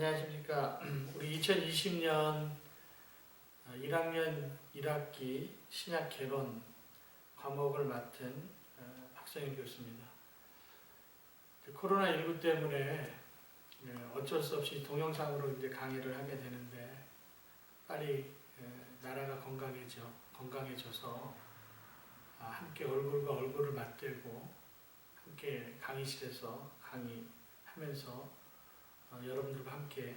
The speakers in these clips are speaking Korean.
안녕하십니까. 우리 2020년 1학년 1학기 신약 개론 과목을 맡은 박성현 교수입니다. 코로나19 때문에 어쩔 수 없이 동영상으로 이제 강의를 하게 되는데 빨리 나라가 건강해져서 함께 얼굴과 얼굴을 맞대고 함께 강의실에서 강의하면서 여러분들과 함께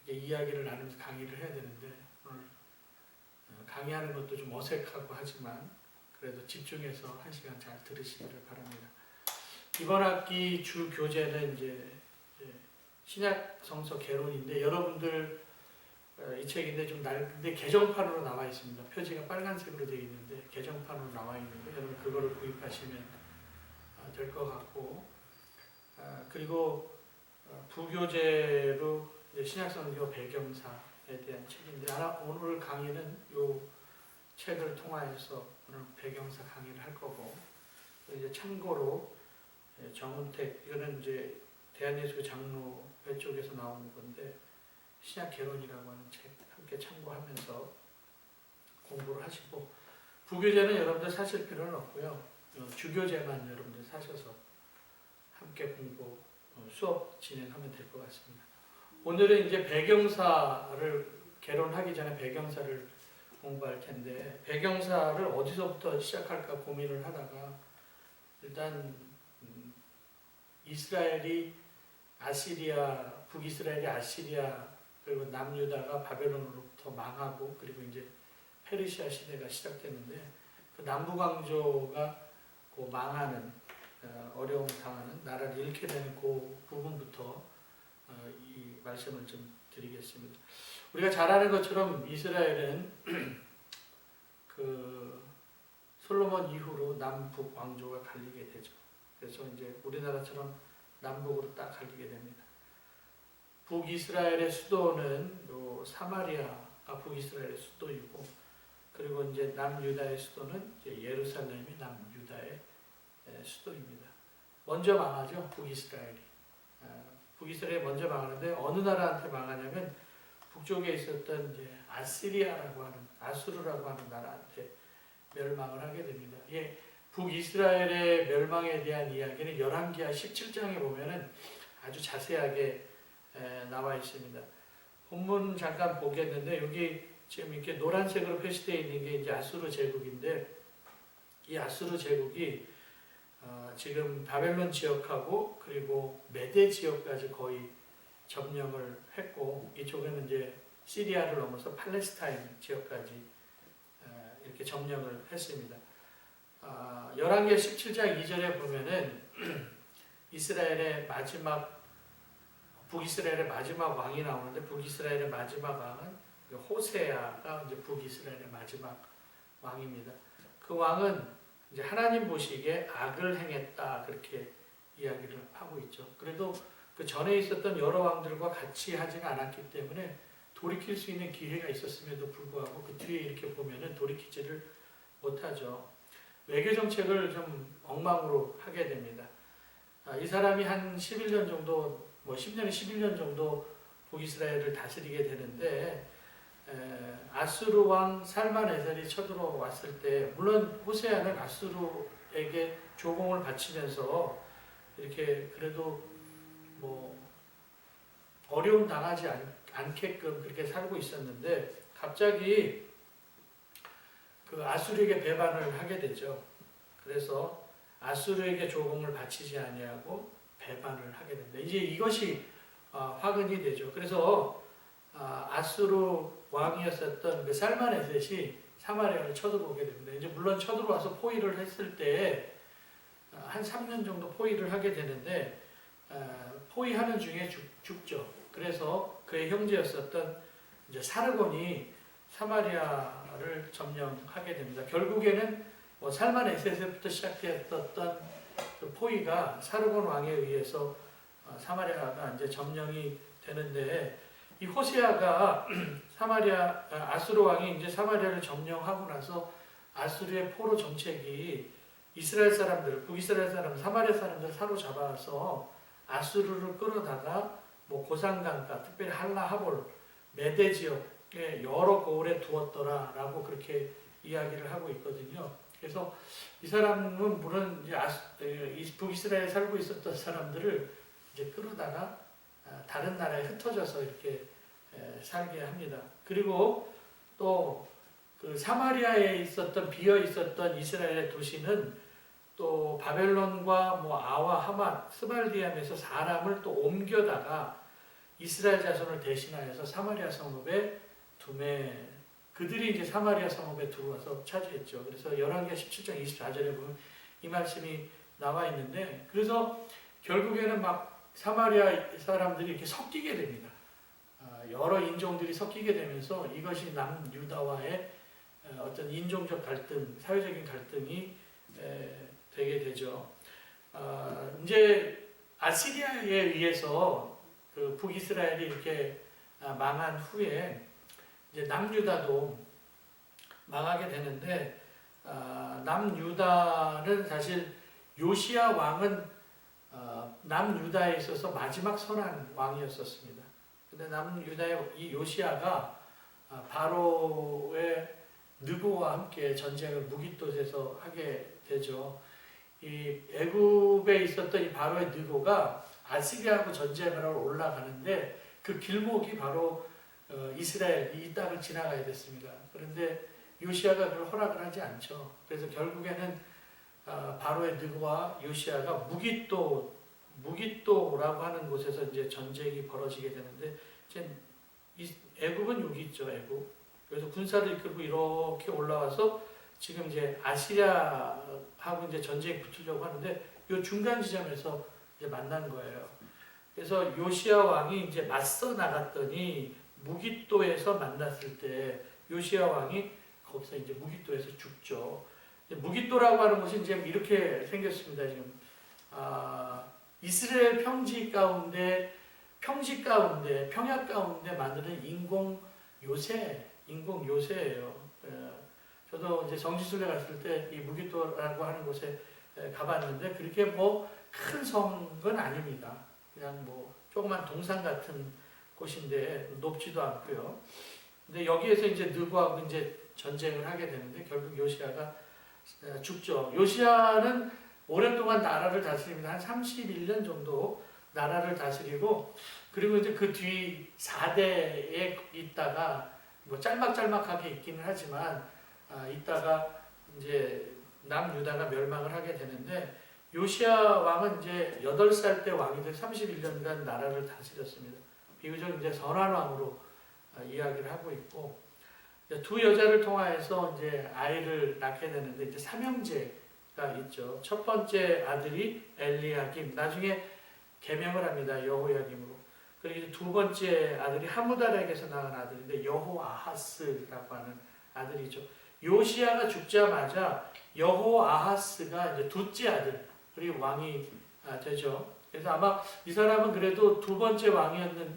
이야기를 나누면서 강의를 해야 되는데 오늘 강의하는 것도 좀 어색하고 하지만 그래도 집중해서 1시간 잘 들으시기를 바랍니다. 이번 학기 주 교재는 이제 신약 성서 개론인데 여러분들 이 책인데 좀 낡은데 개정판으로 나와 있습니다. 표지가 빨간색으로 되어 있는데 개정판으로 나와 있는데 여러분 그거를 구입하시면 될 것 같고 그리고 부교재로 신약성경 배경사에 대한 책인데 오늘 강의는 이 책을 통하여서 오늘 배경사 강의를 할 거고 이제 참고로 정운택 이거는 이제 대한예수교 장로회 쪽에서 나오는 건데 신약 개론이라고 하는 책 함께 참고하면서 공부를 하시고 부교재는 여러분들 사실 필요는 없고요. 주교재만 여러분들 사셔서 함께 공부 수업 진행하면 될 것 같습니다. 오늘은 이제 배경사를 개론하기 전에 배경사를 공부할 텐데 배경사를 어디서부터 시작할까 고민을 하다가 일단 이스라엘이 북이스라엘이 아시리아 그리고 남유다가 바벨론으로부터 망하고 그리고 이제 페르시아 시대가 시작됐는데 그 남부강조가 그 망하는 어려움 당하는 나라를 잃게 되는 그 부분부터 이 말씀을 좀 드리겠습니다. 우리가 잘 아는 것처럼 이스라엘은 그 솔로몬 이후로 남북 왕조가 갈리게 되죠. 그래서 이제 우리나라처럼 남북으로 딱 갈리게 됩니다. 북이스라엘의 수도는 사마리아가 북이스라엘의 수도이고 그리고 이제 남유다의 수도는 이제 예루살렘이 남유다의 수도입니다. 먼저 망하죠. 북이스라엘이. 북이스라엘이 먼저 망하는데 어느 나라한테 망하냐면 북쪽에 있었던 이제 아수르라고 하는 나라한테 멸망을 하게 됩니다. 북이스라엘의 멸망에 대한 이야기는 열왕기하 17장에 보면은 아주 자세하게 나와 있습니다. 본문 잠깐 보겠는데 여기 지금 이렇게 노란색으로 표시되어 있는 게 이제 아수르 제국인데 이 아수르 제국이 지금 바벨론 지역하고 그리고 메데 지역까지 거의 점령을 했고 이쪽에는 이제 시리아를 넘어서 팔레스타인 지역까지 이렇게 점령을 했습니다. 열왕기하 17장 2절에 보면은 북이스라엘의 마지막 왕이 나오는데 북이스라엘의 마지막 왕은 호세아가 이제 북이스라엘의 마지막 왕입니다. 그 왕은 이제 하나님 보시기에 악을 행했다 그렇게 이야기를 하고 있죠. 그래도 그 전에 있었던 여러 왕들과 같이 하지는 않았기 때문에 돌이킬 수 있는 기회가 있었음에도 불구하고 그 뒤에 이렇게 보면은 돌이키지를 못하죠. 외교 정책을 좀 엉망으로 하게 됩니다. 이 사람이 한 11년 정도, 10년, 11년 정도 북이스라엘을 다스리게 되는데 아수르 왕 살만에셀이 쳐들어왔을 때 물론 호세아는 아수르에게 조공을 바치면서 이렇게 그래도 어려움 당하지 않게끔 그렇게 살고 있었는데 갑자기 그 아수르에게 배반을 하게 되죠. 그래서 아수르에게 조공을 바치지 아니하고 배반을 하게 됩니다. 이제 이것이 화근이 되죠. 그래서 아수르 왕이었었던 그 살만에셋이 사마리아를 쳐들어오게 됩니다. 이제 물론 쳐들어와서 포위를 했을 때 한 3년 정도 포위를 하게 되는데 포위하는 중에 죽죠. 그래서 그의 형제였었던 이제 사르곤이 사마리아를 점령하게 됩니다. 결국에는 살만에셋부터 시작했던 그 포위가 사르곤 왕에 의해서 사마리아가 이제 점령이 되는데 이 호세아가 아수르 왕이 이제 사마리아를 점령하고 나서 아수르의 포로 정책이 이스라엘 사람들, 북이스라엘 사람들, 사마리아 사람들을 사로잡아서 아수르를 끌어다가 뭐 고산강가, 특별히 한라하볼, 메대 지역에 여러 고을에 두었더라라고 그렇게 이야기를 하고 있거든요. 그래서 이 사람은 물론 이제 북이스라엘에 살고 있었던 사람들을 이제 끌어다가 다른 나라에 흩어져서 이렇게 살게 합니다. 그리고 또 그 사마리아에 있었던 비어 있었던 이스라엘의 도시는 또 바벨론과 뭐 아와 하맛 스발디암에서 사람을 또 옮겨다가 이스라엘 자손을 대신하여서 사마리아 성읍에 두매 그들이 이제 사마리아 성읍에 들어와서 차지했죠. 그래서 열왕기하 17장 24절에 보면 이 말씀이 나와 있는데 그래서 결국에는 막 사마리아 사람들이 이렇게 섞이게 됩니다. 여러 인종들이 섞이게 되면서 이것이 남유다와의 어떤 인종적 갈등, 사회적인 갈등이 되게 되죠. 이제 아시리아에 의해서 그 북이스라엘이 이렇게 망한 후에 이제 남유다도 망하게 되는데 남유다는 사실 요시야 왕은 남유다에 있어서 마지막 선한 왕이었었습니다. 근데 남유다의 이 요시야가 바로의 느고와 함께 전쟁을 무깃돌에서 하게 되죠. 이 애굽에 있었던 이 바로의 느고가 아시리아하고 전쟁을 하러 올라가는데 그 길목이 바로 이스라엘 이 땅을 지나가야 됐습니다. 그런데 요시야가 그걸 허락을 하지 않죠. 그래서 결국에는 바로의 느고와 요시야가 무깃도라고 하는 곳에서 이제 전쟁이 벌어지게 되는데 이제 애굽은 여기 있죠. 애굽. 그래서 군사를 이끌고 이렇게 올라와서 지금 이제 아시리아하고 이제 전쟁이 붙으려고 하는데 이 중간 지점에서 이제 만난 거예요. 그래서 요시야 왕이 이제 맞서 나갔더니 무깃도에서 만났을 때 요시야 왕이 거기서 이제 무깃도에서 죽죠. 무깃도라고 하는 곳이 이제 이렇게 생겼습니다. 지금 이스라엘 평지 가운데 평야 가운데 만드는 인공 요새예요. 저도 이제 정지순례 갔을 때 이 무깃도라고 하는 곳에 가봤는데 그렇게 뭐 큰 성은 아닙니다. 그냥 뭐 조그만 동산 같은 곳인데 높지도 않고요. 근데 여기에서 이제 느고하고 이제 전쟁을 하게 되는데 결국 요시야가 죽죠. 요시야는 오랫동안 나라를 다스립니다. 한 31년 정도 나라를 다스리고 그리고 이제 그 뒤 4대에 있다가 뭐 짤막짤막하게 있기는 하지만 있다가 이제 남유다가 멸망을 하게 되는데 요시야 왕은 이제 8살 때 왕이 돼 31년간 나라를 다스렸습니다. 비교적 이제 선한 왕으로 이야기를 하고 있고 두 여자를 통하여서 이제 아이를 낳게 되는데 이제 삼형제가 있죠. 첫 번째 아들이 엘리야김, 나중에 개명을 합니다. 여호야김으로. 그리고 두 번째 아들이 하무달에게서 낳은 아들인데 여호아하스라고 하는 아들이죠. 요시야가 죽자마자 여호아하스가 이제 둘째 아들 그리고 왕이 되죠. 그래서 아마 이 사람은 그래도 두 번째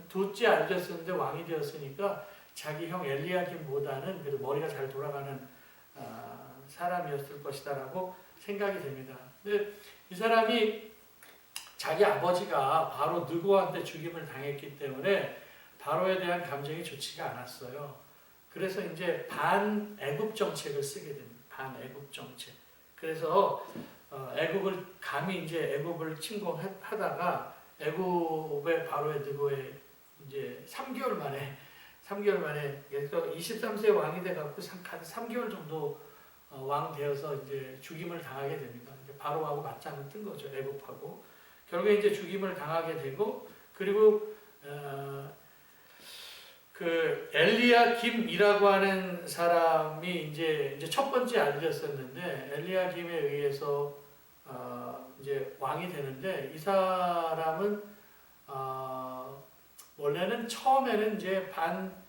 둘째 아들이었는데 왕이 되었으니까 자기 형 엘리야김보다는 그래도 머리가 잘 돌아가는 사람이었을 것이다라고 생각이 됩니다. 근데 이 사람이 자기 아버지가 바로 느고한테 죽임을 당했기 때문에 바로에 대한 감정이 좋지가 않았어요. 그래서 이제 반애굽 정책을 쓰게 됩니다. 반애굽 정책. 그래서 애굽을 감히 이제 애굽을 침공하다가 애굽의 바로의 느고에 이제 3개월 만에 그래서 23세 왕이 돼 갖고 한 3개월 정도 왕 되어서 이제 죽임을 당하게 됩니다. 이제 바로하고 맞짱을 뜬 거죠. 애굽하고. 결국에 이제 죽임을 당하게 되고 그리고 그 엘리야김이라고 하는 사람이 이제 첫 번째 아들이었었는데 엘리야김에 의해서 이제 왕이 되는데 이 사람은 원래는 처음에는 이제 반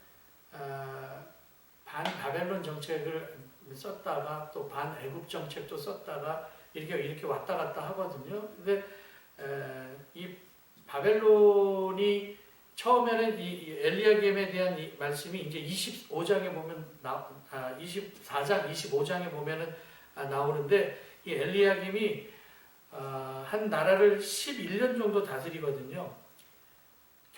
바벨론 정책을 썼다가 또 반 애굽 정책도 썼다가 이렇게 왔다 갔다 하거든요. 근데 이 바벨론이 처음에는 이 엘리야김에 대한 이 말씀이 이제 24장에 보면 24장, 25장에 보면은 나오는데 이 엘리야김이 한 나라를 11년 정도 다스리거든요.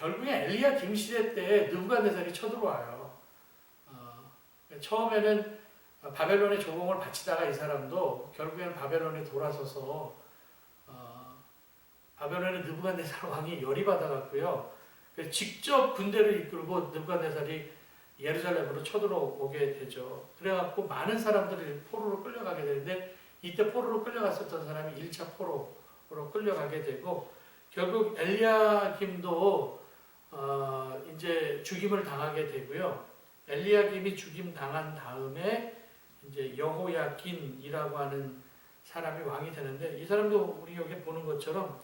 결국에 엘리야김 시대 때 느부갓네살이 쳐들어와요. 처음에는 바벨론의 조공을 바치다가 이 사람도 결국에는 바벨론에 돌아서서 바벨론의 느부갓네살 왕이 열이 받아갔고요. 직접 군대를 이끌고 느부갓네살이 예루살렘으로 쳐들어오게 되죠. 그래갖고 많은 사람들이 포로로 끌려가게 되는데 이때 포로로 끌려갔었던 사람이 1차 포로로 끌려가게 되고 결국 엘리야김도 이제 죽임을 당하게 되고요. 엘리야김이 죽임 당한 다음에 이제 여호야긴이라고 하는 사람이 왕이 되는데 이 사람도 우리 여기 보는 것처럼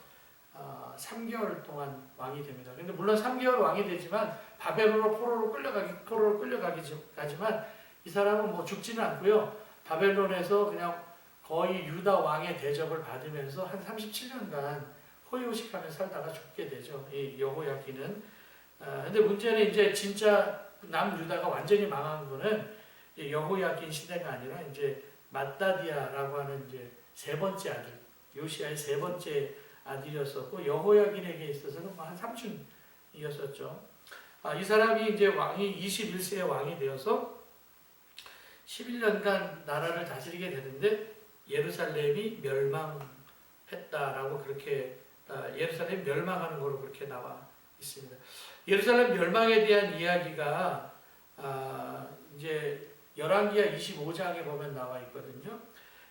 3개월 동안 왕이 됩니다. 근데 물론 3개월 왕이 되지만 바벨론으로 포로로 끌려가지만 이 사람은 뭐 죽지는 않고요. 바벨론에서 그냥 거의 유다 왕의 대접을 받으면서 한 37년간 호의호식하며 살다가 죽게 되죠. 이 여호야긴은. 근데 문제는 이제 진짜 남유다가 완전히 망한 거는 여호야긴 시대가 아니라 이제 맏다디아라고 하는 이제 세 번째 아들, 요시야의 세 번째 아들이었었고 여호야긴에게 있어서는 한 삼촌이었었죠. 이 사람이 이제 왕이 21세의 왕이 되어서 11년간 나라를 다스리게 되는데 예루살렘이 멸망했다라고 그렇게 예루살렘이 멸망하는 걸로 그렇게 나와 있습니다. 예루살렘 멸망에 대한 이야기가 이제 열왕기하 25장에 보면 나와 있거든요.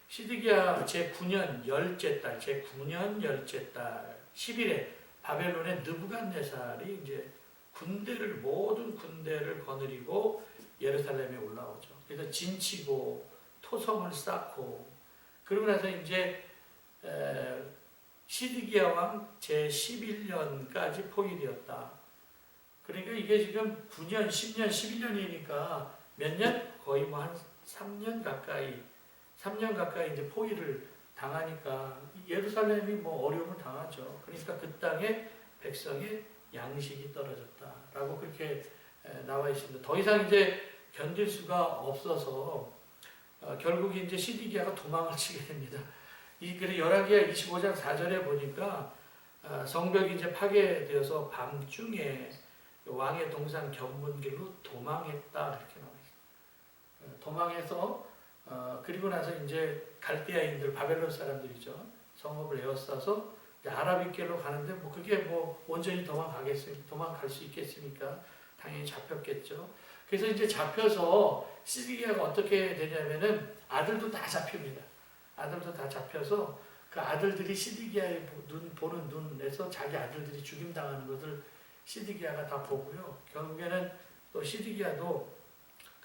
시드기야 제9년 열째 달, 제9년 열째 달 10일에 바벨론의 느부갓네살이 이제 모든 군대를 거느리고 예루살렘에 올라오죠. 그래서 진치고 토성을 쌓고 그러고 나서 이제 시드기야 왕 제11년까지 포위되었다. 그러니까 이게 지금 9년, 10년, 11년이니까 몇 년? 거의 뭐 한 3년 가까이 이제 포위를 당하니까 예루살렘이 뭐 어려움을 당하죠. 그러니까 그 땅에 백성의 양식이 떨어졌다라고 그렇게 나와 있습니다. 더 이상 이제 견딜 수가 없어서 결국 이제 시드기야가 도망을 치게 됩니다. 그래서 열왕기하 25장 4절에 보니까 성벽이 이제 파괴되어서 밤중에 왕의 동산 견문길로 도망했다 이렇게 나와 있습니다. 도망해서 그리고 나서 이제 갈대아인들 바벨론 사람들이죠. 성읍을 에워싸서 아라빗길로 가는데 뭐 그게 뭐 온전히 도망갈 수 있겠습니까? 당연히 잡혔겠죠. 그래서 이제 잡혀서 시드기야가 어떻게 되냐면은 아들도 다 잡힙니다. 아들도 다 잡혀서 그 아들들이 시드기야의 보는 눈에서 자기 아들들이 죽임당하는 것을 시드기야가 다 보고요. 결국에는 또 시드기야도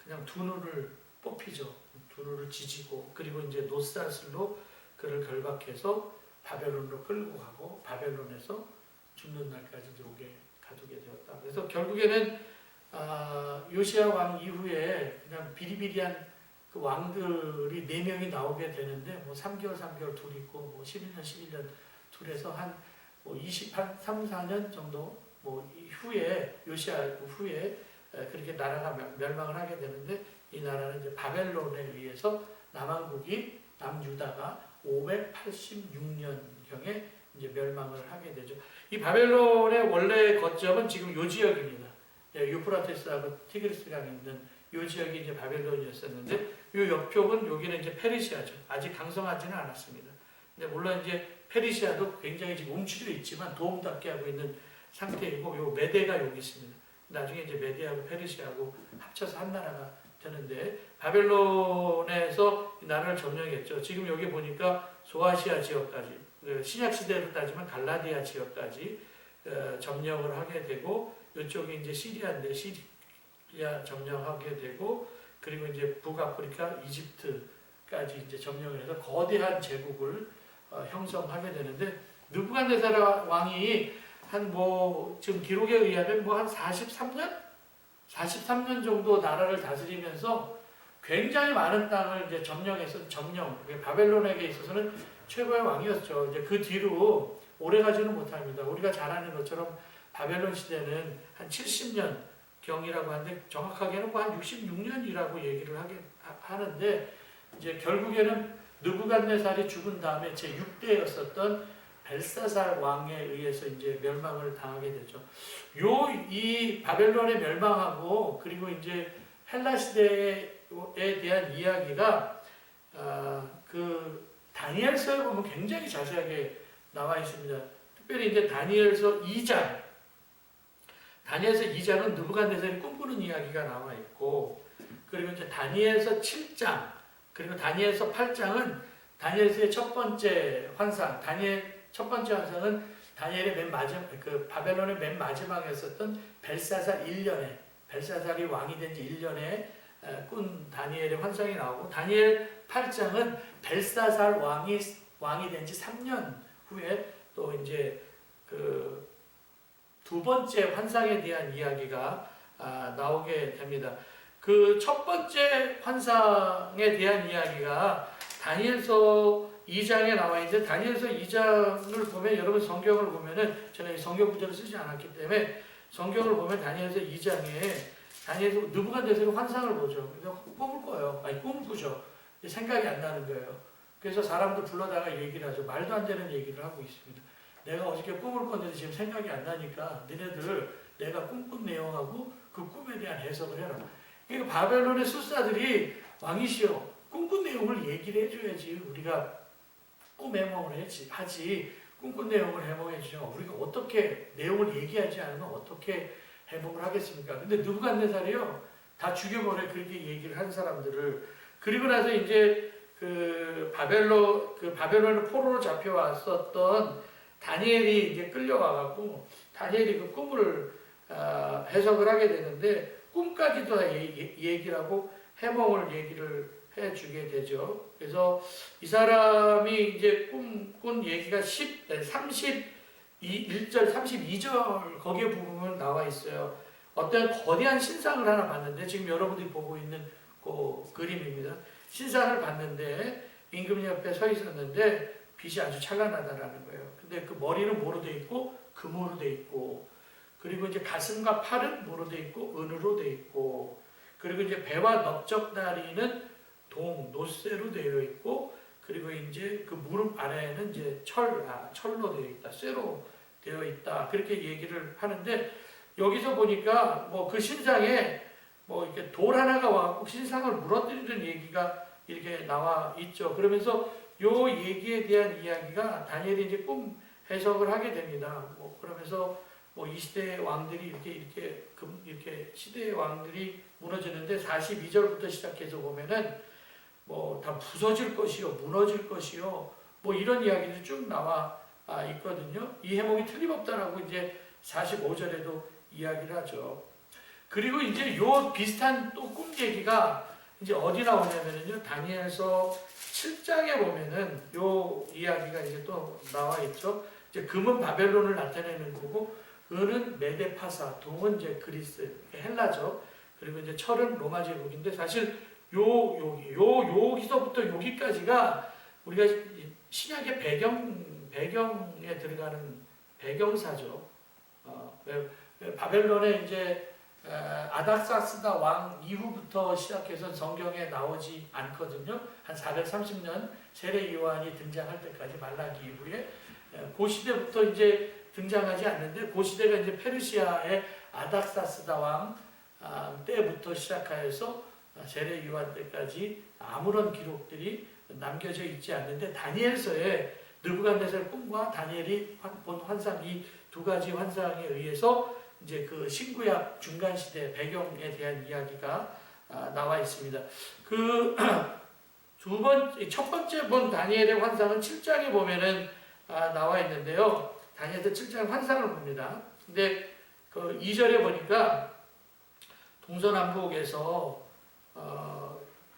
그냥 두 눈을 뽑히죠. 두 눈을 지지고 그리고 이제 노사슬로 그를 결박해서 바벨론으로 끌고 가고 바벨론에서 죽는 날까지 이제 오게 가두게 되었다. 그래서 결국에는 요시야 왕 이후에 그냥 비리비리한 그 왕들이 4명이 나오게 되는데 뭐 3개월 둘 있고 뭐 11년 둘에서 한 뭐 23, 4년 정도 뭐 후에 요시야 후에 그렇게 나라가 멸망을 하게 되는데 이 나라는 이제 바벨론에 의해서 남왕국이 남유다가 586년경에 이제 멸망을 하게 되죠. 이 바벨론의 원래 거점은 지금 요 지역입니다. 유프라테스하고 티그리스강 있는 요 지역이 이제 바벨론이었었는데 요 옆쪽은 여기는 이제 페르시아죠. 아직 강성하지는 않았습니다. 근데 물론 이제 페르시아도 굉장히 지금 움츠려 있지만 도움닫게 하고 있는 상태이고 요 메데가 여기 있습니다. 나중에 이제 메데하고 페르시아하고 합쳐서 한 나라가 되는데 바벨론에서 나라를 점령했죠. 지금 여기 보니까 소아시아 지역까지 신약 시대로 따지면 갈라디아 지역까지 점령을 하게 되고 이쪽이 이제 시리아인데 시리아 점령하게 되고 그리고 이제 북아프리카 이집트까지 이제 점령을 해서 거대한 제국을 형성하게 되는데 느부갓네살 왕이 한 뭐 지금 기록에 의하면 뭐 한 43년 정도 나라를 다스리면서 굉장히 많은 땅을 이제 바벨론에게 있어서는 최고의 왕이었죠. 이제 그 뒤로 오래 가지는 못합니다. 우리가 잘 아는 것처럼 바벨론 시대는 한 70년 경이라고 하는데 정확하게는 뭐 한 66년이라고 얘기를 하는데 이제 결국에는 느부갓네살이 죽은 다음에 제6대였었던 벨사살 왕에 의해서 이제 멸망을 당하게 되죠. 이 바벨론의 멸망하고 그리고 이제 헬라 시대에 대한 이야기가 그 다니엘서에 보면 굉장히 자세하게 나와 있습니다. 특별히 이제 다니엘서 2장, 다니엘서 2장은 느부갓네살이 꿈꾸는 이야기가 나와 있고, 그리고 이제 다니엘서 7장, 그리고 다니엘서 8장은 다니엘서의 첫 번째 환상, 첫 번째 환상은 다니엘의 맨 마지막, 그 바벨론의 맨 마지막에 있었던 벨사살 1년에, 벨사살이 왕이 된 지 1년에 꾼 다니엘의 환상이 나오고, 다니엘 8장은 벨사살 왕이 된 지 3년 후에 또 이제 그 두 번째 환상에 대한 이야기가 나오게 됩니다. 그 첫 번째 환상에 대한 이야기가 다니엘서 2장에 나와 있는데, 다니엘서 2장을 보면, 여러분 성경을 보면은, 제가 이 성경 구절을 쓰지 않았기 때문에 성경을 보면 다니엘서 2장에 다니엘서 느부갓네살이 환상을 보죠. 그래서 꿈을 꿔요. 꿈을 꾸죠. 생각이 안 나는 거예요. 그래서 사람들 불러다가 얘기를 하죠. 말도 안 되는 얘기를 하고 있습니다. 내가 어저께 꿈을 꿨는데 지금 생각이 안 나니까 너네들 내가 꿈꾼 내용하고 그 꿈에 대한 해석을 해라. 그러니까 바벨론의 술사들이 왕이시여 꿈꾼 내용을 얘기를 해줘야지 우리가 꿈 해몽을 하지, 꿈꾼 내용을 해몽해 주죠. 우리가 어떻게 내용을 얘기하지 않으면 어떻게 해몽을 하겠습니까? 근데 느부갓네살이요 다 죽여버려, 그렇게 얘기를 한 사람들을. 그리고 나서 이제 바벨론의 포로로 잡혀왔었던 다니엘이 이제 끌려와갖고 다니엘이 그 꿈을 해석을 하게 되는데, 꿈까지도 다 얘기를 하고 해몽을 얘기를 해주게 되죠. 그래서 이 사람이 이제 꿈꾼 얘기가 1절 32절 거기에 부분은 나와 있어요. 어떤 거대한 신상을 하나 봤는데, 지금 여러분들이 보고 있는 그 그림입니다. 신상을 봤는데 임금 옆에 서 있었는데 빛이 아주 찬란하다라는 거예요. 근데 그 머리는 뭐로 돼 있고 금으로 돼 있고, 그리고 이제 가슴과 팔은 뭐로 돼 있고 은으로 돼 있고, 그리고 이제 배와 넓적다리는 노쇠로 되어 있고, 그리고 이제 그 무릎 아래에는 이제 철로 되어 있다, 쇠로 되어 있다, 그렇게 얘기를 하는데, 여기서 보니까 뭐 그 신상에 뭐 이렇게 돌 하나가 와갖고 신상을 무너뜨리는 얘기가 이렇게 나와 있죠. 그러면서 요 얘기에 대한 이야기가 다니엘이 이제 꿈 해석을 하게 됩니다. 뭐 그러면서 뭐 이 시대의 왕들이 이렇게 시대의 왕들이 무너지는데, 42절부터 시작해서 보면은 뭐 다 부서질 것이요, 무너질 것이요, 뭐 이런 이야기들이 쭉 나와 있거든요. 이 해몽이 틀림없다라고 이제 45절에도 이야기를 하죠. 그리고 이제 요 비슷한 또 꿈 얘기가 이제 어디 나오냐면요, 다니엘서 7장에 보면은 요 이야기가 이제 또 나와 있죠. 이제 금은 바벨론을 나타내는 거고, 은은 메데파사, 동은 이제 그리스, 헬라죠. 그리고 이제 철은 로마 제국인데, 사실 여기서부터 여기까지가 우리가 신약의 배경에 들어가는 배경사죠. 바벨론의 이제 아닥사스다 왕 이후부터 시작해서 성경에 나오지 않거든요. 한 430년 세례 요한이 등장할 때까지, 말라기 이후에 그 시대부터 이제 등장하지 않는데, 그 시대가 이제 페르시아의 아닥사스다 왕 때부터 시작하여서 세례 요한 때까지 아무런 기록들이 남겨져 있지 않는데, 다니엘서에 느부갓네살 꿈과 다니엘이 본 환상, 이 두 가지 환상에 의해서 이제 그 신구약 중간 시대 배경에 대한 이야기가 나와 있습니다. 첫 번째 본 다니엘의 환상은 7장에 보면은 나와 있는데요. 다니엘서 7장 환상을 봅니다. 근데 그 2절에 보니까 동서남북에서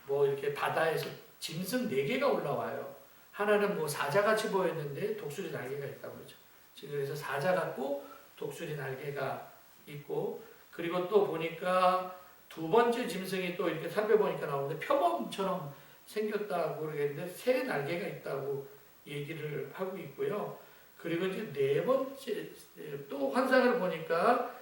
뭐 이렇게 바다에서 짐승 4개가 올라와요. 하나는 뭐 사자같이 보였는데 독수리 날개가 있다고 그러죠. 그래서 사자 같고 독수리 날개가 있고, 그리고 또 보니까 두 번째 짐승이 또 이렇게 살펴보니까 나오는데 표범처럼 생겼다고 그러겠는데 새 날개가 있다고 얘기를 하고 있고요. 그리고 이제 네 번째 또 환상을 보니까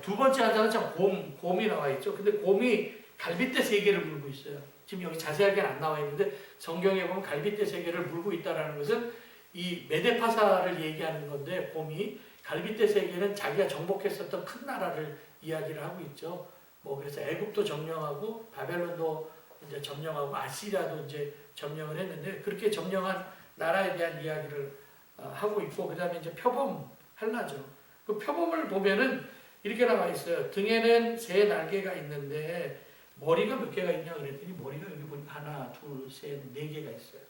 두 번째 환상은 참 곰이 나와 있죠. 근데 곰이 갈빗대 3개를 물고 있어요. 지금 여기 자세하게는 안 나와 있는데 성경에 보면 갈빗대 3개를 물고 있다는 것은 이 메데파사를 얘기하는 건데 곰이 갈빗대 세계는 자기가 정복했었던 큰 나라를 이야기를 하고 있죠. 뭐 그래서 애굽도 점령하고 바벨론도 이제 점령하고 아시리아도 이제 점령을 했는데 그렇게 점령한 나라에 대한 이야기를 하고 있고 그다음에 이제 표범 헬라죠. 그 표범을 보면은 이렇게 나와 있어요. 등에는 새 날개가 있는데 머리가 몇 개가 있냐 그랬더니 머리가 여기 보니까 하나, 둘, 셋, 네 개가 있어요.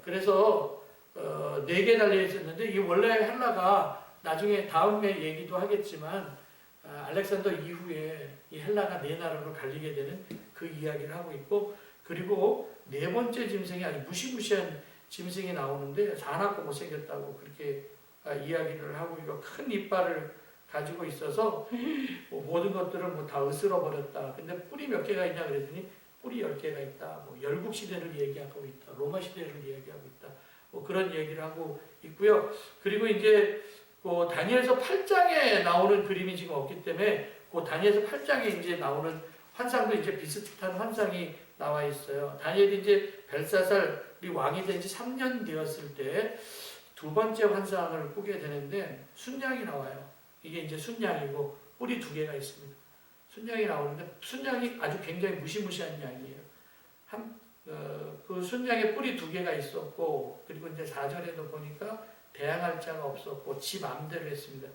그래서 네 개 달려 있었는데 이 원래 헬라가 나중에 다음에 얘기도 하겠지만 알렉산더 이후에 이 헬라가 네 나라로 갈리게 되는 그 이야기를 하고 있고 그리고 네 번째 짐승이 아주 무시무시한 짐승이 나오는데 사납고 못생겼다고 그렇게 이야기를 하고 있고 큰 이빨을 가지고 있어서 뭐 모든 것들을 뭐 다 으스러 버렸다. 근데 뿔이 몇 개가 있냐 그랬더니 뿔이 10개가 있다. 뭐 열국 시대를 얘기하고 있다. 로마 시대를 얘기하고 있다. 뭐 그런 얘기를 하고 있고요. 그리고 이제 그 다니엘서 8장에 나오는 그림이 지금 없기 때문에 그 다니엘서 8장에 이제 나오는 환상도 이제 비슷한 환상이 나와 있어요. 다니엘이 이제 벨사살이 왕이 된 지 3년 되었을 때 두 번째 환상을 꾸게 되는데 순양이 나와요. 이게 이제 순양이고 뿔이 2개가 있습니다. 순양이 나오는데 순양이 아주 굉장히 무시무시한 양이에요. 그 순양에 뿔이 2개가 있었고 그리고 이제 4절에도 보니까 대항할 자가 없었고 지 맘대로 했습니다.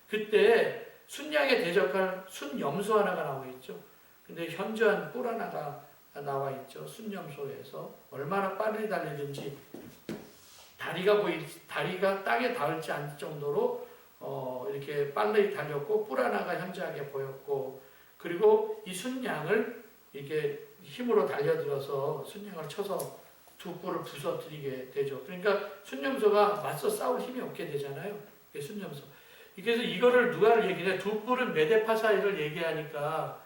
그때 순양에 대적할 순염소 하나가 나와 있죠. 근데 현저한 뿔 하나가 나와 있죠. 순염소에서 얼마나 빠르게 달리든지 다리가 땅에 닿을지 않을 정도로 이렇게 빨리 달렸고 뿔 하나가 현저하게 보였고 그리고 이 순양을 이렇게 힘으로 달려들어서 순양을 쳐서 두 뿔을 부서뜨리게 되죠. 그러니까 순염소가 맞서 싸울 힘이 없게 되잖아요. 이게 순염소. 그래서 이거를 누가 얘기냐? 두 뿔은 메데파사를 얘기하니까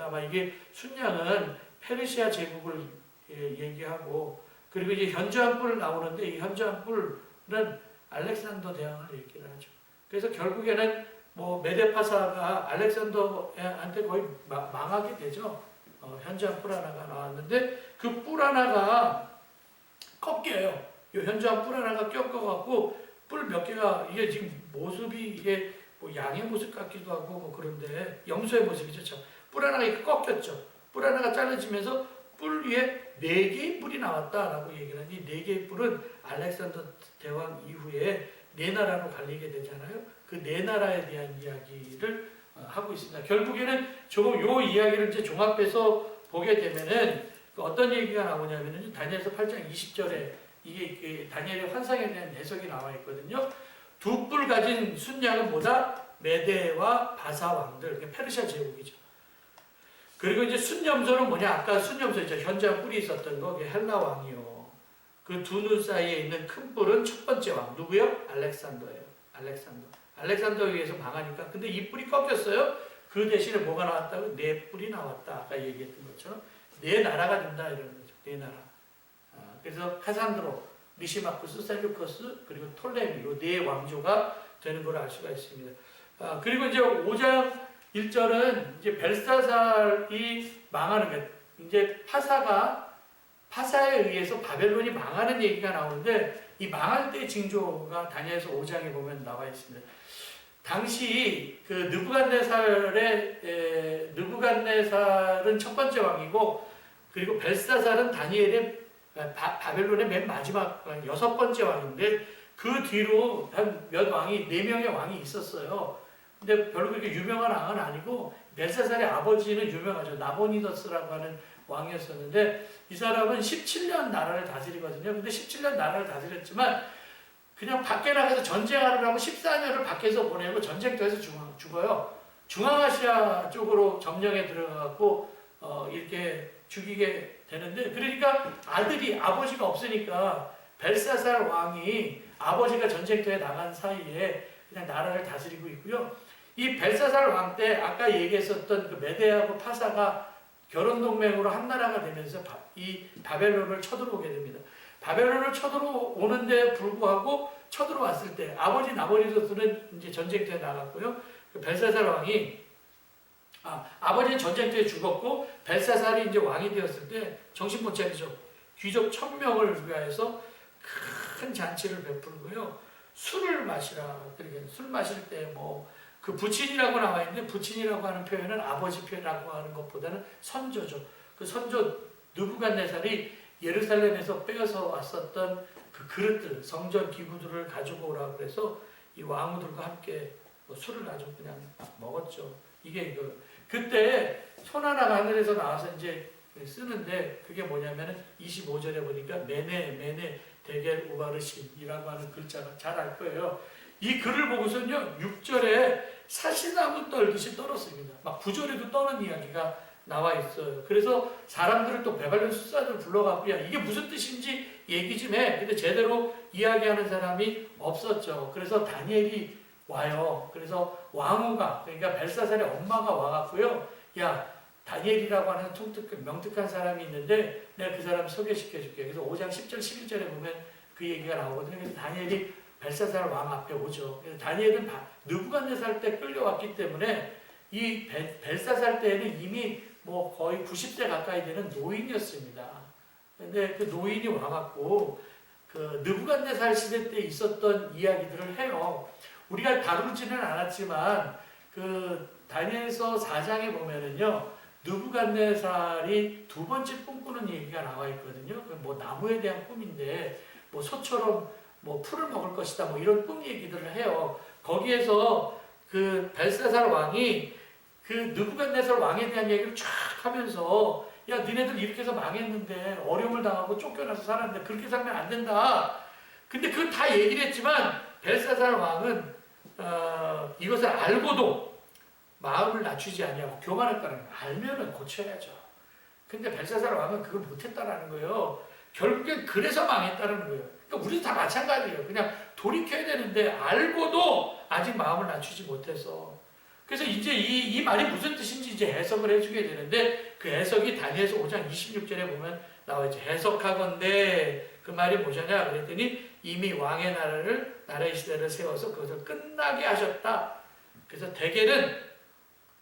아마 이게 순양은 페르시아 제국을 얘기하고 그리고 이제 현저한 뿔 나오는데 이 현저한 뿔은 알렉산더 대왕을 얘기를 하죠. 그래서 결국에는 뭐 메데파사가 알렉산더한테 거의 망하게 되죠. 현저한 뿔 하나가 나왔는데 그 뿔 하나가 꺾여요. 이 현저한 뿔 하나가 꺾어갖고 뿔 몇 개가 이게 지금 모습이 이게 뭐 양의 모습 같기도 하고 뭐 그런데 염소의 모습이죠. 참. 뿔 하나가 이렇게 꺾였죠. 뿔 하나가 잘라지면서 뿔 위에 4개의 뿔이 나왔다라고 얘기를 하니 4개의 뿔은 알렉산더 대왕 이후에 4나라로 갈리게 되잖아요. 그 4나라에 대한 이야기를 하고 있습니다. 결국에는 조금 요 이야기를 이제 종합해서 보게 되면은 어떤 얘기가 나오냐면은 다니엘서 8장 20절에 이게 다니엘의 환상에 대한 해석이 나와 있거든요. 2뿔 가진 순양은 뭐다? 메데와 바사 왕들, 페르시아 제국이죠. 그리고 이제 순염소는 뭐냐? 아까 순염소 있죠. 현저한 뿔이 있었던 거, 그게 헬라 왕이요. 그 두 눈 사이에 있는 큰 뿔은 첫 번째 왕. 누구요? 알렉산더예요. 알렉산더에 의해서 망하니까. 근데 이 뿔이 꺾였어요. 그 대신에 뭐가 나왔다고? 4뿔이 나왔다. 아까 얘기했던 것처럼. 4나라가 된다. 이런 거죠. 4나라. 그래서 카산드로, 리시마쿠스, 셀루커스, 그리고 톨레미, 이 4왕조가 되는 걸 알 수가 있습니다. 그리고 이제 5장 1절은 이제 벨사살이 망하는 것. 이제 파사에 의해서 바벨론이 망하는 얘기가 나오는데 이 망할 때 징조가 다니엘서 5장에 보면 나와 있습니다. 당시 그 느부갓네살은 첫 번째 왕이고 그리고 벨사살은 다니엘의 바벨론의 맨 마지막 6번째 왕인데 그 뒤로 한 몇 왕이 4명의 왕이 있었어요. 근데 별로 그렇게 유명한 왕은 아니고 벨사살의 아버지는 유명하죠. 나보니더스라고 하는 왕이었었는데 이 사람은 17년 나라를 다스리거든요. 근데 17년 나라를 다스렸지만 그냥 밖에 나가서 전쟁하느라고 14년을 밖에서 보내고 전쟁터에서 죽어요. 중앙아시아 쪽으로 점령에 들어가고 이렇게 죽이게 되는데 그러니까 아버지가 없으니까 벨사살 왕이 아버지가 전쟁터에 나간 사이에 그냥 나라를 다스리고 있고요. 이 벨사살 왕 때 아까 얘기했었던 그 메데하고 파사가 결혼 동맹으로 한 나라가 되면서 이 바벨론을 쳐들어오게 됩니다. 바벨론을 쳐들어오는데 불구하고 쳐들어왔을 때 아버지 나보니더스는 이제 전쟁터에 나갔고요. 그 벨사살 왕이 아버지는 전쟁터에 죽었고 벨사살이 이제 왕이 되었을 때 정신 못 차리죠. 귀족 1000명을 위하여서 큰 잔치를 베풀고요. 술을 마시라. 그러니까 술 마실 때 뭐 그 부친이라고 나와 있는데 부친이라고 하는 표현은 아버지 표현이라고 하는 것보다는 선조죠. 그 선조 느부갓네살이 예루살렘에서 빼어서 왔었던 그 그릇들, 성전 기구들을 가지고 오라고 그래서 이 왕후들과 함께 뭐 술을 가지고 그냥 먹었죠. 이게 그때 손 하나가 하늘에서 나와서 이제 쓰는데 그게 뭐냐면은 25절에 보니까 메네 데겔 우바르신이라고 하는 글자가 잘 알 거예요. 이 글을 보고서는요 6절에 사시나무 떨듯이 떨었습니다. 막 9절에도 떠는 이야기가 나와 있어요. 그래서 사람들을 또 베발론 수사들 불러갖고 야 이게 무슨 뜻인지 얘기 좀 해. 근데 제대로 이야기하는 사람이 없었죠. 그래서 다니엘이 와요. 그래서 왕후가 그러니까 벨사살의 엄마가 와갖고요. 야 다니엘이라고 하는 명특한 사람이 있는데 내가 그 사람 소개시켜 줄게. 그래서 5장 10절 11절에 보면 그 얘기가 나오거든요. 그래서 다니엘이 벨사살 왕 앞에 오죠. 그래서 다니엘은 느부갓네살 때 끌려왔기 때문에 이 벨사살 때에는 이미 뭐 거의 90대 가까이 되는 노인이었습니다. 근데 그 노인이 와갖고 그 느부갓네살 시대 때 있었던 이야기들을 해요. 우리가 다루지는 않았지만 그 다니엘서 4장에 보면은요 느부갓네살이 두 번째 꿈꾸는 얘기가 나와 있거든요. 뭐 나무에 대한 꿈인데 뭐 소처럼 뭐 풀을 먹을 것이다 뭐 이런 꿈 얘기들을 해요. 거기에서 그 벨사살 왕이 그 느부갓네살 왕에 대한 얘기를 쫙 하면서 야 니네들 이렇게 해서 망했는데 어려움을 당하고 쫓겨나서 살았는데 그렇게 살면 안 된다. 근데 그걸 다 얘기를 했지만 벨사살 왕은 이것을 알고도 마음을 낮추지 아니하고 교만했다는 거예요. 알면은 고쳐야죠. 근데 벨사살 왕은 그걸 못했다라는 거예요. 결국엔 그래서 망했다는 거예요. 그러니까 우리도 다 마찬가지예요. 그냥 돌이켜야 되는데 알고도 아직 마음을 낮추지 못해서. 그래서 이제 이 말이 무슨 뜻인지 이제 해석을 해주게 되는데 그 해석이 다니엘서 5장 26절에 보면 나와있죠. 해석하건대 그 말이 뭐냐냐 그랬더니 이미 왕의 나라의 시대를 세워서 그것을 끝나게 하셨다. 그래서 데겔은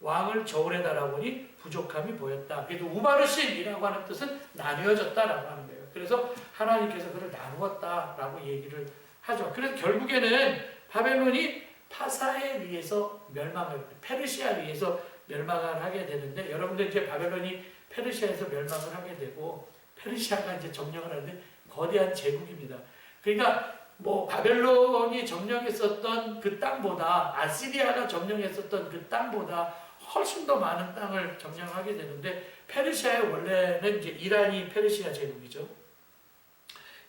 왕을 저울에 달아보니 부족함이 보였다. 그래도 우바르신이라고 하는 뜻은 나뉘어졌다라고 하는 거예요. 그래서 하나님께서 그를 나누었다라고 얘기를 하죠. 그래서 결국에는 바벨론이 파사에 의해서 페르시아에 의해서 멸망을 하게 되는데 여러분들 이제 바벨론이 페르시아에서 멸망을 하게 되고 페르시아가 이제 점령을 하는데 거대한 제국입니다. 그러니까 뭐 바벨론이 점령했었던 그 땅보다 아시리아가 점령했었던 그 땅보다 훨씬 더 많은 땅을 점령하게 되는데 페르시아의 원래는 이제 이란이 페르시아 제국이죠.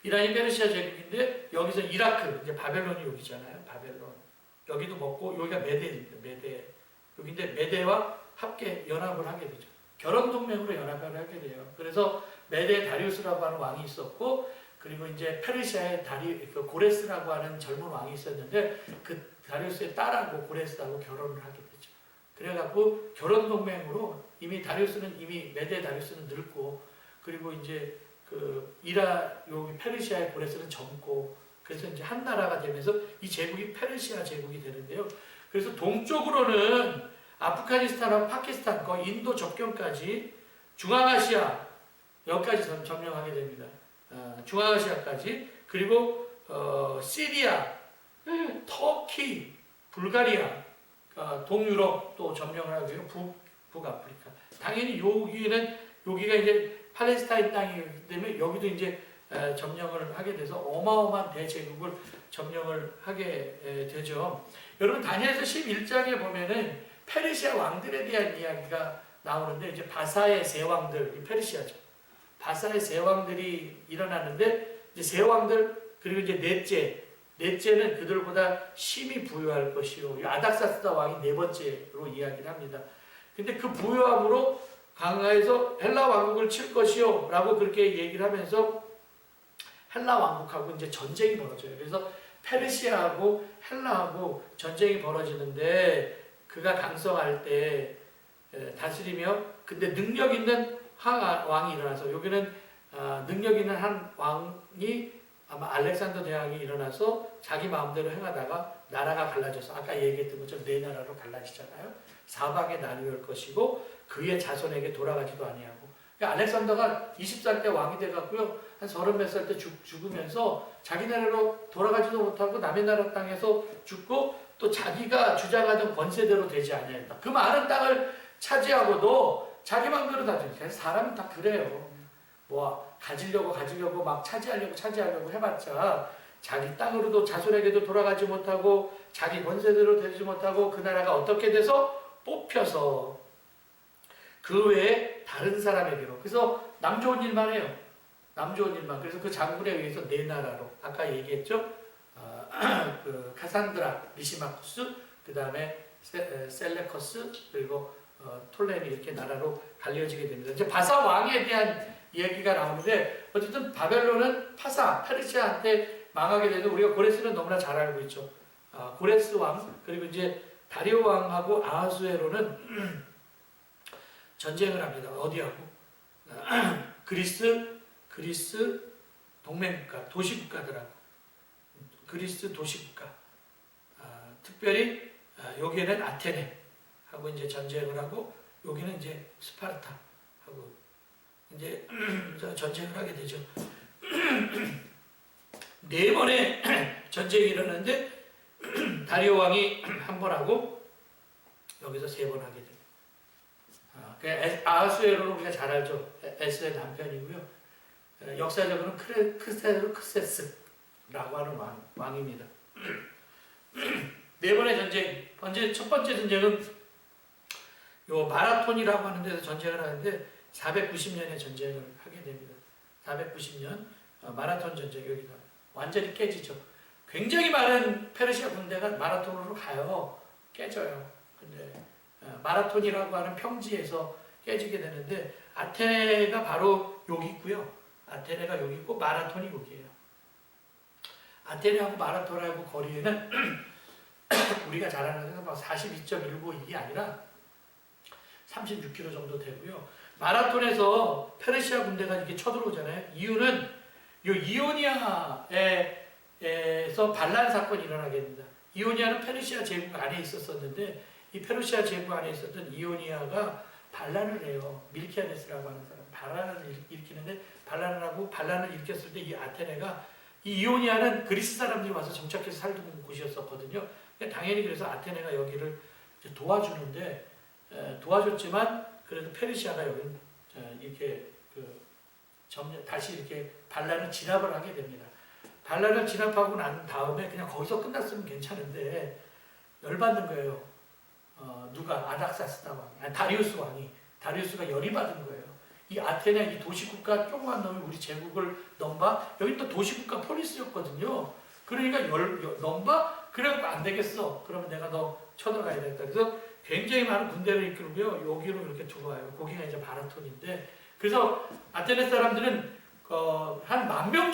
이란이 페르시아 제국인데 여기서 이라크 이제 바벨론이 여기잖아요. 바벨론 여기도 먹고 여기가 메데입니다. 메데 여기인데 메데와 함께 연합을 하게 되죠. 결혼 동맹으로 연합을 하게 돼요. 그래서 메데 다리우스라고 하는 왕이 있었고 그리고 이제 페르시아의 고레스라고 하는 젊은 왕이 있었는데 그 다리우스의 딸하고 고레스하고 결혼을 하게 되죠. 그래갖고 결혼 동맹으로 이미 메데 다리우스는 늙고 그리고 이제 여기 페르시아의 고레스는 젊고 그래서 이제 한 나라가 되면서 이 제국이 페르시아 제국이 되는데요. 그래서 동쪽으로는 아프가니스탄하고 파키스탄, 거의 인도 접경까지 중앙아시아 여기까지 점령하게 됩니다. 중앙아시아까지 그리고 시리아, 터키, 불가리아, 동유럽 또 점령을 하고요. 북아프리카. 당연히 여기가 이제 팔레스타인 땅이기 때문에 여기도 이제 점령을 하게 돼서 어마어마한 대제국을 점령을 하게 되죠. 여러분 다니엘서 11장에 보면은 페르시아 왕들에 대한 이야기가 나오는데 이제 바사의 세 왕들, 페르시아죠. 바사의 세 왕들이 일어나는데 이제 세 왕들 그리고 이제 넷째는 그들보다 심히 부유할 것이요. 아닥사스다 왕이 네 번째로 이야기를 합니다. 근데 그 부유함으로 강가에서 헬라 왕국을 칠 것이요 라고 그렇게 얘기를 하면서 헬라 왕국하고 이제 전쟁이 벌어져요. 그래서 페르시아하고 헬라하고 전쟁이 벌어지는데 그가 강성할 때 다스리며 근데 능력 있는 한 왕이 일어나서 여기는 능력 있는 한 왕이 아마 알렉산더 대왕이 일어나서 자기 마음대로 행하다가 나라가 갈라져서 아까 얘기했던 것처럼 네 나라로 갈라지잖아요. 사방에 나뉘을 것이고 그의 자손에게 돌아가지도 아니하고 그러니까 알렉산더가 20살 때 왕이 돼갖고요. 한 30몇 살 때 죽으면서 자기 나라로 돌아가지도 못하고 남의 나라 땅에서 죽고 또 자기가 주장하던 권세대로 되지 않았다. 그 많은 땅을 차지하고도 자기 맘대로 다 돼. 그래서 사람은 다 그래요. 뭐 가지려고 막 차지하려고 해봤자 자기 땅으로도 자손에게도 돌아가지 못하고 자기 권세대로 되지 못하고 그 나라가 어떻게 돼서 뽑혀서 그 외에 다른 사람에게로. 그래서 남 좋은 일만 해요. 남 좋은 일만. 그래서 그 장군에 의해서 네 나라로 아까 얘기했죠. 그 카산드라, 리시마쿠스, 그 다음에 셀레커스, 그리고 톨레미 이렇게 나라로 갈려지게 됩니다. 이제 바사 왕에 대한 이야기가 나오는데 어쨌든 바벨론은 페르시아한테 망하게 되는 우리가 고레스는 너무나 잘 알고 있죠. 고레스 왕 그리고 이제 다리오 왕하고 아하수에로는 전쟁을 합니다. 어디하고? 그리스 동맹국가, 도시국가들하고. 그리스 도시국가. 특별히 여기에는 아테네하고 이제 전쟁을 하고 여기는 이제 스파르타하고 이제 전쟁을 하게 되죠. 네 번의 전쟁이 일어났는데 다리오 왕이 한 번 하고 여기서 세 번 하게 됩니다. 아하수에로는 우리가 잘 알죠. 에스의 남편이고요. 역사적으로는 크세스라고 하는 왕입니다. 네 번의 전쟁. 첫 번째 전쟁은 요 마라톤이라고 하는 데서 전쟁을 하는데 490년에 전쟁을 하게 됩니다. 490년 마라톤 전쟁 여기가 완전히 깨지죠. 굉장히 많은 페르시아 군대가 마라톤으로 가요. 깨져요. 근데 마라톤이라고 하는 평지에서 깨지게 되는데 아테네가 바로 여기 있고요. 아테네가 여기 있고 마라톤이 여기예요. 아테네하고 마라톤하고 거리에는 우리가 잘 아는 42.192 이게 아니라 36km 정도 되고요. 마라톤에서 페르시아 군대가 이렇게 쳐들어오잖아요. 이유는 이 이오니아에서 반란 사건이 일어나게 됩니다. 이오니아는 페르시아 제국 안에 있었었는데 이 페르시아 제국 안에 있었던 이오니아가 반란을 해요. 밀키아데스라고 하는 사람 반란을 일으키는데 반란을 일으켰을 때 이 아테네가 이 이오니아는 그리스 사람들이 와서 정착해서 살던 곳이었었거든요. 당연히 그래서 아테네가 여기를 도와주는데 도와줬지만 그래도 페르시아가 여기 이렇게 다시 이렇게 반란을 진압을 하게 됩니다. 반란을 진압하고 난 다음에 그냥 거기서 끝났으면 괜찮은데 열받는 거예요. 누가 아닥사스다 왕이, 다리우스 왕이 다리우스가 열이 받은 거예요. 이 아테네 이 도시국가 조그만 놈이 우리 제국을 넘봐? 여기 또 도시국가 폴리스였거든요. 그러니까 넘봐? 그래갖고 안 되겠어. 그러면 내가 너 쳐들어가야 되겠다. 그래서 굉장히 많은 군대를 이끌고요. 여기로 이렇게 들어와요. 거기가 이제 마라톤인데 그래서 아테네 사람들은 한 10,000명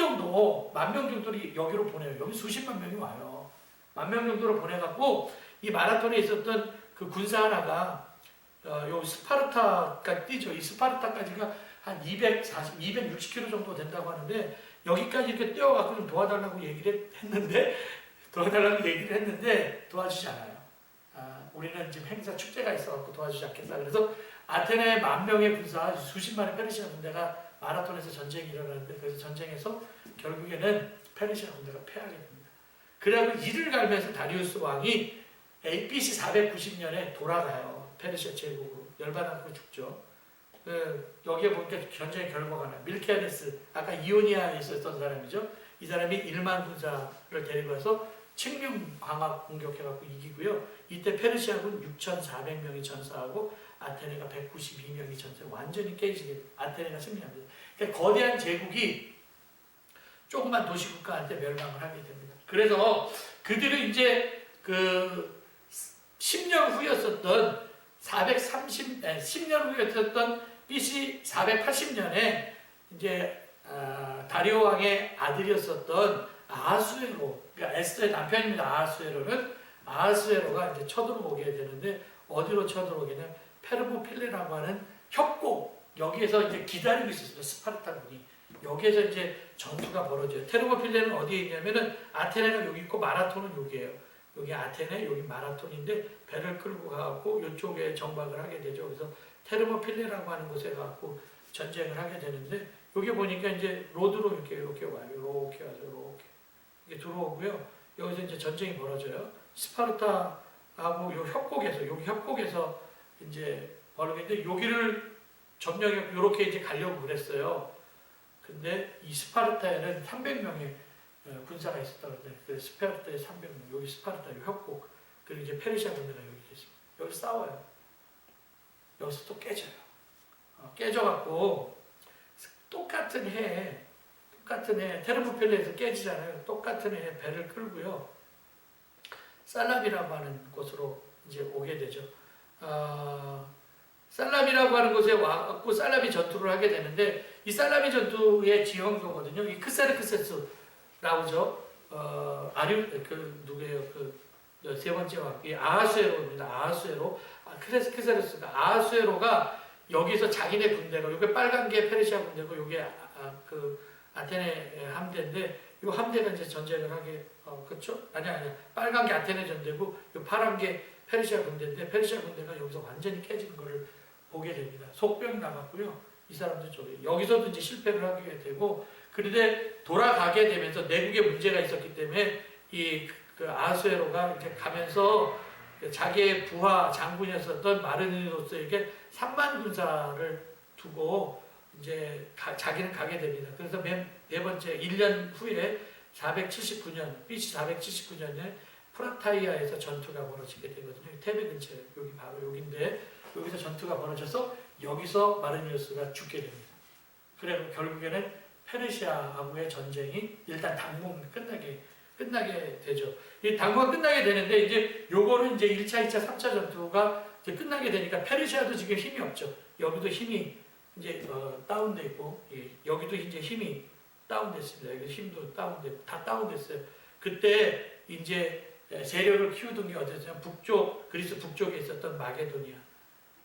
정도를 여기로 보내요. 여기 수십만 명이 와요. 10,000명 정도를 보내갖고 이 마라톤에 있었던 그 군사 하나가 요 스파르타까지 뛰죠. 이 스파르타까지가 한 260km 정도 된다고 하는데 여기까지 이렇게 뛰어갖고 좀 도와달라고 얘기를 했는데 도와주지 않아요. 우리는 지금 행사 축제가 있어갖고 도와주지 않겠다. 그래서 아테네 10,000명의 군사, 수십만의 페르시아 군대가 마라톤에서 전쟁이 일어나는데 그래서 전쟁에서 결국에는 페르시아 군대가 패하게 됩니다. 그래갖고 이를 갈면서 다리우스 왕이 BC 490년에 돌아가요. 페르시아 제국으로. 열받아서 죽죠. 여기에 보니까 전쟁의 결과가 나요. 밀키아데스, 아까 이오니아에 있었던 사람이죠. 이 사람이 1만 군사를 데리고 와서 칙뮴 광학 공격해갖고 이기고요. 이때 페르시아군 6,400명이 전사하고 아테네가 192명이 전사, 완전히 깨지게 아테네가 승리합니다. 그러니까 거대한 제국이 조그만 도시국가한테 멸망을 하게 됩니다. 그래서 그들은 이제 10년 후였었던 10년 후였었던 BC 480년에 이제 다리오 왕의 아들이었었던 아하수에로, 그러니까 에스더의 남편입니다. 아하수에로가 이제 쳐들어오게 되는데 어디로 쳐들어오게는 페르모필레라고 하는 협곡, 여기에서 이제 기다리고 있었습니다. 스파르타군이. 여기에서 이제 전투가 벌어져요. 테르모필레는 어디에 있냐면은 아테네가 여기 있고 마라톤은 여기예요. 여기 아테네, 여기 마라톤인데 배를 끌고 가고 이쪽에 정박을 하게 되죠. 그래서 테르모필레라고 하는 곳에 가고 전쟁을 하게 되는데 여기 보니까 이제 로드로 이렇게 와요. 이렇게 와서 이렇게 이게 들어오고요. 여기서 이제 전쟁이 벌어져요. 스파르타하고 요 협곡에서 여기 협곡에서 이제 벌어졌는데 여기를 점령해 이렇게 이제 가려고 그랬어요. 근데 이 스파르타에는 300명의 군사가 있었다고 그러는데 그 스파르타에 300명 여기 스파르타 협곡 그리고 이제 페르시아 군대가 여기 있습니다. 여기 싸워요. 여기서 또 깨져요. 깨져갖고 똑같은 해에 테르모필레에서 깨지잖아요. 똑같은 해에 배를 끌고요. 살람이라고 하는 곳으로 이제 오게 되죠. 살람이라고 하는 곳에 와갖고 살라미 전투를 하게 되는데 이 살라미 전투의 지형도거든요. 이 크세르크세스 나오죠. 누구예요? 세 번째 왕, 이 아하수에로입니다. 아하수에로, 크세르스가 아하수에로가 여기서 자기네 군대가, 요게 빨간 게 페르시아 군대고, 요게 아테네 함대인데, 요 함대가 이제 전쟁을 하게, 그쵸? 아니야. 빨간 게 아테네 전대고, 요 파란 게 페르시아 군대인데, 페르시아 군대가 여기서 완전히 깨지는 거를 보게 됩니다. 속병이 나갔고요. 이 사람들 쪽에. 여기서도 이제 실패를 하게 되고, 그런데 돌아가게 되면서 내국에 문제가 있었기 때문에, 그 아하수에로가 이제 가면서 자기의 부하 장군이었었던 마르니노스에게 3만 군사를 두고 이제 자기는 가게 됩니다. 그래서 네 번째 1년 후에 479년 BC 479년에 프라타이아에서 전투가 벌어지게 되거든요. 테베 근처에 여기 바로 여기인데 여기서 전투가 벌어져서 여기서 마르니노스가 죽게 됩니다. 그리고 결국에는 페르시아하고의 전쟁이 일단 당분 끝나게 되죠. 이 당분간 끝나게 되는데 이제 요거는 이제 1차, 2차, 3차 전투가 이제 끝나게 되니까 페르시아도 지금 힘이 없죠. 여기도 힘이 이제 다운돼 있고 여기도 이제 힘이 다운됐습니다. 여기 힘도 다 다운됐어요. 그때 이제 세력을 키우던 게 어땠냐면 그리스 북쪽에 있었던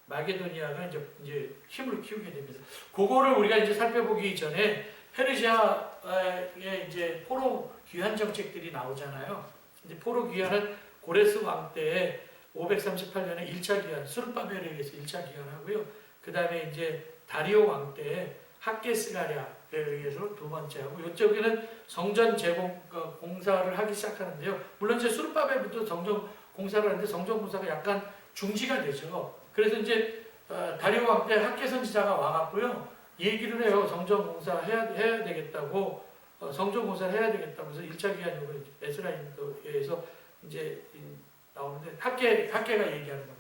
마게도니아가 이제 힘을 키우게 됩니다. 그거를 우리가 이제 살펴보기 전에 페르시아의 이제 포로 귀환 정책들이 나오잖아요. 근데 포로 귀환은 고레스 왕 때에 538년에 1차 귀환, 수르바벨에 의해서 1차 귀환하고요. 그 다음에 이제 다리오 왕 때에 학게스가랴에 의해서 두 번째 하고, 이쪽에는 성전 재공 공사를 하기 시작하는데요. 물론 이제 수르바벨부터 성전 공사를 하는데 성전 공사가 약간 중지가 되죠. 그래서 이제 다리오 왕 때 학게 선지자가 와갖고요. 얘기를 해요. 성전 공사 해야 되겠다고, 성전 공사를 해야 되겠다고 해서 1차 기한으로 에스라인도에서 이제 나오는데 학계가 얘기하는 겁니다.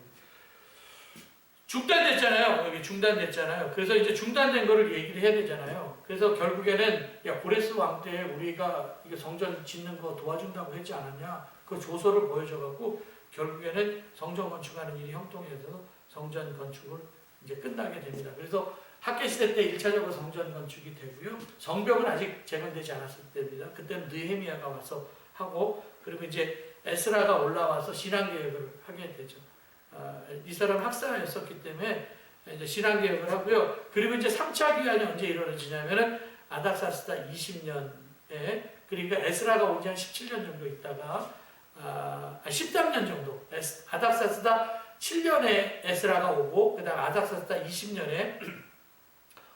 중단됐잖아요. 여기 중단됐잖아요. 그래서 이제 중단된 거를 얘기를 해야 되잖아요. 그래서 결국에는 고레스 왕 때 우리가 이거 성전 짓는 거 도와준다고 했지 않았냐? 그 조서를 보여줘갖고 결국에는 성전 건축하는 일이 형통해서 성전 건축을 이제 끝나게 됩니다. 그래서 학계 시대 때 1차적으로 성전 건축이 되고요. 성벽은 아직 재건되지 않았을 때입니다. 그때는 느헤미야가 와서 하고, 그리고 이제 에스라가 올라와서 신앙개혁을 하게 되죠. 이 사람 학사였었기 때문에 이제 신앙개혁을 하고요. 그리고 이제 3차 기한이 언제 이루어지냐면은 아닥사스다 20년에, 그러니까 에스라가 온 지 한 17년 정도 있다가 13년 정도, 아닥사스다 7년에 에스라가 오고, 그 다음 아닥사스다 20년에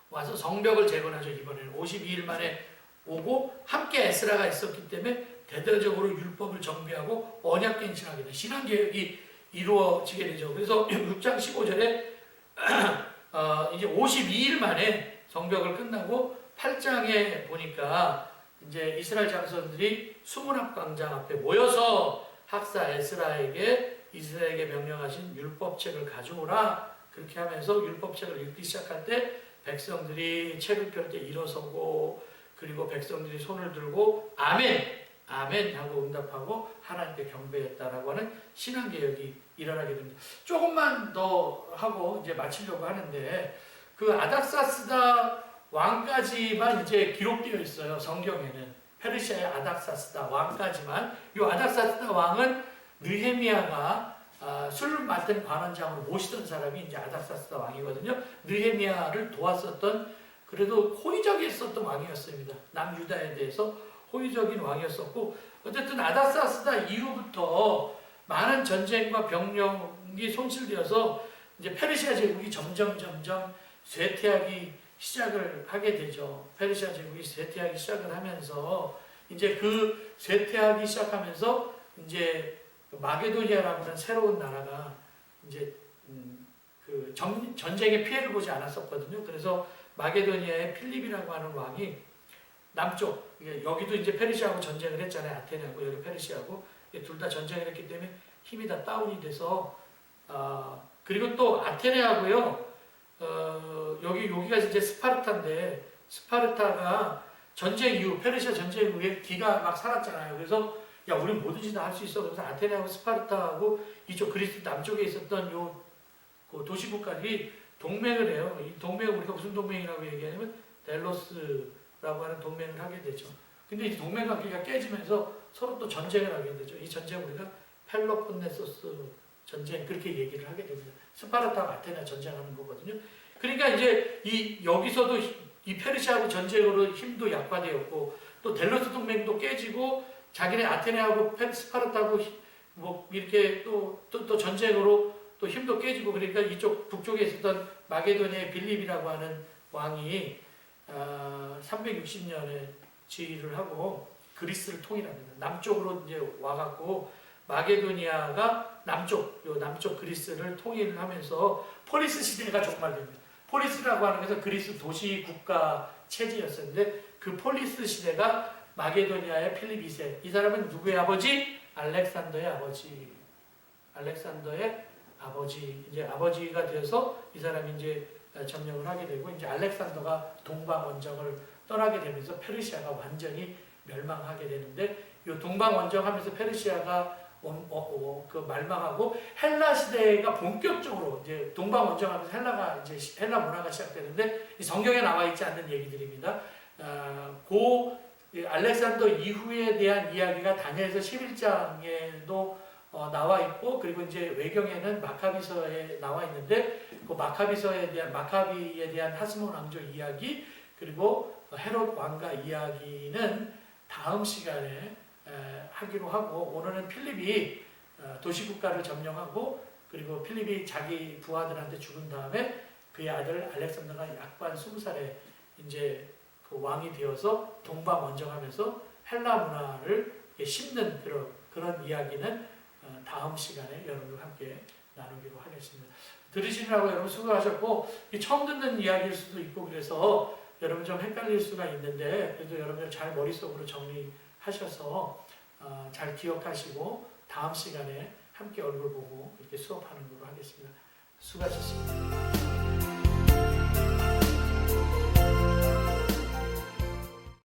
와서 성벽을 재건하죠. 이번에는 52일 만에 오고, 함께 에스라가 있었기 때문에 대대적으로 율법을 정비하고 언약갱신하게 된 신앙개혁이 이루어지게 되죠. 그래서 6장 15절에 이제 52일 만에 성벽을 끝나고 8장에 보니까 이제 이스라엘 장성들이 수문앞 광장 앞에 모여서 학사 에스라에게 이스라엘에게 명령하신 율법책을 가져오라, 그렇게 하면서 율법책을 읽기 시작할 때 백성들이 책을 펼 때 일어서고, 그리고 백성들이 손을 들고 아멘 하고 응답하고 하나님께 경배했다라고 하는 신앙개혁이 일어나게 됩니다. 조금만 더 하고 이제 마치려고 하는데, 그 아닥사스다 왕까지만 이제 기록되어 있어요. 성경에는 페르시아의 아닥사스다 왕까지만. 이 아닥사스다 왕은 느헤미야가 술 맡은 관원장으로 모시던 사람이 이제 아닥사스다 왕이거든요. 느헤미야를 도왔었던, 그래도 호의적이었었던 왕이었습니다. 남유다에 대해서 호의적인 왕이었었고, 어쨌든 아닥사스다 이후부터 많은 전쟁과 병력이 손실되어서 이제 페르시아 제국이 점점 쇠퇴하기 시작을 하게 되죠. 페르시아 제국이 쇠퇴하기 시작을 하면서 이제 그 쇠퇴하기 시작하면서 이제 마게도니아라고 하는 새로운 나라가 이제 그 전쟁의 피해를 보지 않았었거든요. 그래서 마게도니아의 필립이라고 하는 왕이 남쪽, 여기도 이제 페르시아하고 전쟁을 했잖아요. 아테네하고 여기 페르시아하고 둘 다 전쟁을 했기 때문에 힘이 다 다운이 돼서 그리고 또 아테네하고요. 여기가 이제 스파르타인데 스파르타가 전쟁 이후 페르시아 전쟁 이후에 기가 막 살았잖아요. 그래서 야 우린 뭐든지 다 할 수 있어. 그래서 아테네하고 스파르타하고 이쪽 그리스 남쪽에 있었던 그 도시국가들이 동맹을 해요. 이 동맹을 우리가 무슨 동맹이라고 얘기하냐면 델로스라고 하는 동맹을 하게 되죠. 근데 이 동맹 관계가 깨지면서 서로 또 전쟁을 하게 되죠. 이 전쟁 우리가 펠로폰네소스 전쟁 그렇게 얘기를 하게 됩니다. 스파르타와 아테네 전쟁하는 거거든요. 그러니까 이제 여기서도 이 페르시아하고 전쟁으로 힘도 약화되었고 또 델로스 동맹도 깨지고 자기네 아테네하고 스파르타하고 뭐 이렇게 또 전쟁으로 또 힘도 깨지고 그러니까 이쪽 북쪽에 있었던 마게도니아의 빌립이라고 하는 왕이 360년에 지휘를 하고 그리스를 통일합니다. 남쪽으로 이제 와갖고 마게도니아가 남쪽 그리스를 통일을 하면서 폴리스 시대가 종말됩니다. 폴리스라고 하는 것은 그리스 도시 국가 체제였었는데 그 폴리스 시대가 마게도니아의 필립 2세. 이 사람은 누구의 아버지? 알렉산더의 아버지. 알렉산더의 아버지. 이제 아버지가 되어서 이 사람이 이제 점령을 하게 되고 이제 알렉산더가 동방 원정을 떠나게 되면서 페르시아가 완전히 멸망하게 되는데 이 동방 원정하면서 페르시아가 말망하고 헬라 시대가 본격적으로 이제 동방 원정하면서 헬라 문화가 시작되는데 이 성경에 나와 있지 않는 얘기들입니다. 알렉산더 이후에 대한 이야기가 다니엘서 11장에도 나와 있고 그리고 이제 외경에는 마카비서에 나와 있는데 그 마카비에 대한 하스몬 왕조 이야기 그리고 헤롯 왕가 이야기는 다음 시간에 하기로 하고 오늘은 필립이 도시국가를 점령하고 그리고 필립이 자기 부하들한테 죽은 다음에 그의 아들 알렉산더가 약반 20살에 이제 그 왕이 되어서 동방 원정하면서 헬라 문화를 심는 그런 이야기는 다음 시간에 여러분과 함께 나누기로 하겠습니다. 들으시느라고 여러분 수고하셨고 처음 듣는 이야기일 수도 있고 그래서 여러분 좀 헷갈릴 수가 있는데 그래도 여러분들 잘 머릿속으로 정리하셔서 잘 기억하시고 다음 시간에 함께 얼굴 보고 이렇게 수업하는 걸로 하겠습니다. 수고하셨습니다.